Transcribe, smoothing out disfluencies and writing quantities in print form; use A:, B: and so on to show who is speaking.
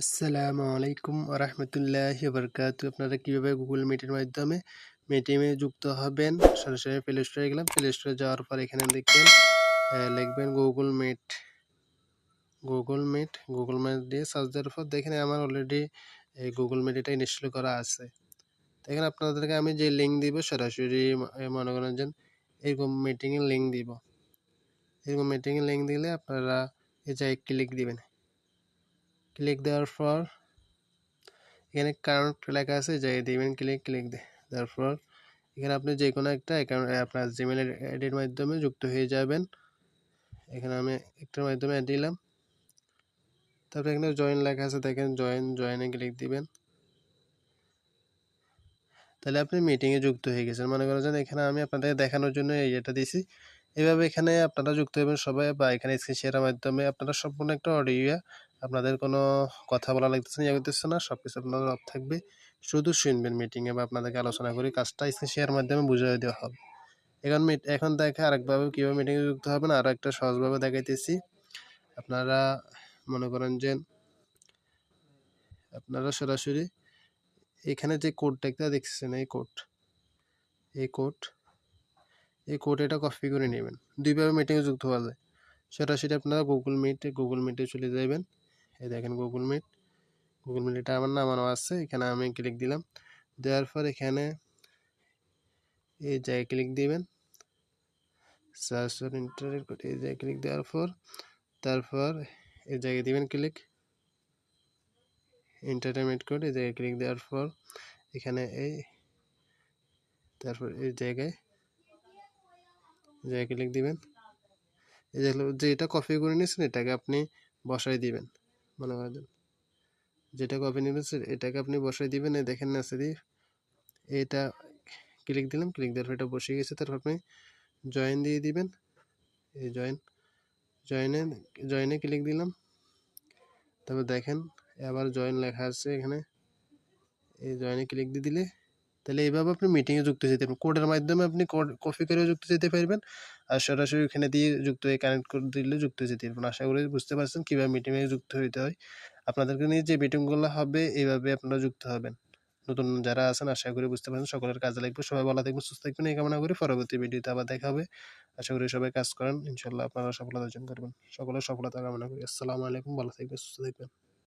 A: আসসালামু আলাইকুম ওয়া রাহমাতুল্লাহি ওয়া বারাকাতুহু। আপনারা কিভাবে গুগল মিটের মাধ্যমে মিটিংয়ে যুক্ত হবেন? সরাসরি প্লে স্টোরে গেলাম। প্লে স্টোরে যাওয়ার পর এখানে দেখবেন লিখবেন গুগল মিট দিয়ে সার্চ দেওয়ার পর দেখেন আমার অলরেডি গুগল মিট এটা ইনস্টল করা আছে। দেখেন আপনাদেরকে আমি যে লিঙ্ক দিব সরাসরি মনে করেন যে এরকম মিটিংয়ের লিঙ্ক দিব। এরকম মিটিংয়ের লিঙ্ক দিলে আপনারা এই জায়গায় ক্লিক দিবেন। ক্লিক দেওয়ার পর এখানে কানেক্ট লেখা আছে, যাই দিবেন ক্লিক দেওয়ার পর এখানে আপনি যে কোনো একটা অ্যাকাউন্ট আপনার জিমেল আইডির মাধ্যমে যুক্ত হয়ে যাবেন। এখানে আমি একটার মাধ্যমে অ্যাড দিলাম। তারপরে এখানে জয়েন লেখা আছে, দেখেন জয়েনে ক্লিক দিবেন। তাহলে আপনি মিটিংয়ে যুক্ত হয়ে গেছেন। মনে করেন এখানে আমি আপনাদের দেখানোর জন্য এই এটা দিছি। এভাবে এখানে আপনারা যুক্ত হবেন সবাই, বা এখানে স্ক্রিন শেয়ারের মাধ্যমে আপনারা সম্পূর্ণ একটা অডিও, আপনাদের কোনো কথা বলা লাগতেছে না, ইয়ে করতেছে না, সবকিছু আপনাদের অফ থাকবে, শুধু শুনবেন মিটিংয়ে বা আপনাদেরকে আলোচনা করে কাজটা স্ক্রিন শেয়ারের মাধ্যমে বুঝিয়ে দেওয়া হবে। এখন দেখে আরেকভাবে কীভাবে মিটিংয়ে যুক্ত হবেন আরও একটা সহজভাবে দেখাইতেছি। আপনারা মনে করেন যে আপনারা সরাসরি এখানে যে কোডটা দেখছেন, এই কোড এটা কপি করে নেবেন। দুইভাবে মিটিংয়ে যুক্ত হওয়া যায়। সরাসরি আপনারা গুগল মিটে চলে যাবেন। এই দেখেন গুগল মিট এটা আমার নামানো আছে। এখানে আমি ক্লিক দিলাম। দেওয়ার পর এখানে এই জায়গায় ক্লিক দিবেন, সার্চ ফর ইন্টারনেট কোড, এই জায়গায় ক্লিক দেওয়ার পর তারপর এই জায়গায় দিবেন ক্লিক ইন্টারনেট কোড, এই জায়গায় ক্লিক দেওয়ার পর এখানে তারপর এই জায়গায় ক্লিক দিবেন। এই যেটা কপি করে নিয়েছেন এটাকে আপনি বসাই দিবেন। মনে করেন যেটা কপি নিয়েছেন এটাকে আপনি বসাই দিবেন। এই দেখেন না স্যার, এটা ক্লিক দিলাম, ক্লিক দেওয়ার পর এটা বসে গেছে। তারপর আপনি জয়েন দিয়ে দিবেন। এই জয়েনে ক্লিক দিলাম। তারপর দেখেন আবার জয়েন লেখা আছে এখানে, এই জয়েনে ক্লিক দিয়ে দিলে তাহলে এইভাবে আপনি মিটিংয়ে যুক্ত যেতে পারবেন। কোডের মাধ্যমে আপনি কোড কপি করেও যুক্ত যেতে পারবেন, আর সরাসরি ওখানে দিয়ে যুক্ত হয়ে কানেক্ট করে দিলে যুক্ত যেতে পারবেন। আশা করি বুঝতে পারছেন কীভাবে মিটিংয়ে যুক্ত হইতে হয়। আপনাদেরকে নিয়ে যে মিটিংগুলো হবে এইভাবে আপনারা যুক্ত হবেন। নতুন যারা আছেন আশা করি বুঝতে পারছেন, সকলের কাজে লাগবে। সবাই ভালো থাকবেন, সুস্থ থাকবেন এই কামনা করি। পরবর্তী ভিডিওতে আবার দেখা হবে। আশা করি সবাই কাজ করেন, ইনশাল্লাহ আপনারা সফলতা অর্জন করবেন। সকলের সফলতা কামনা করি। আসসালামু আলাইকুম, ভালো থাকবেন, সুস্থ থাকবেন।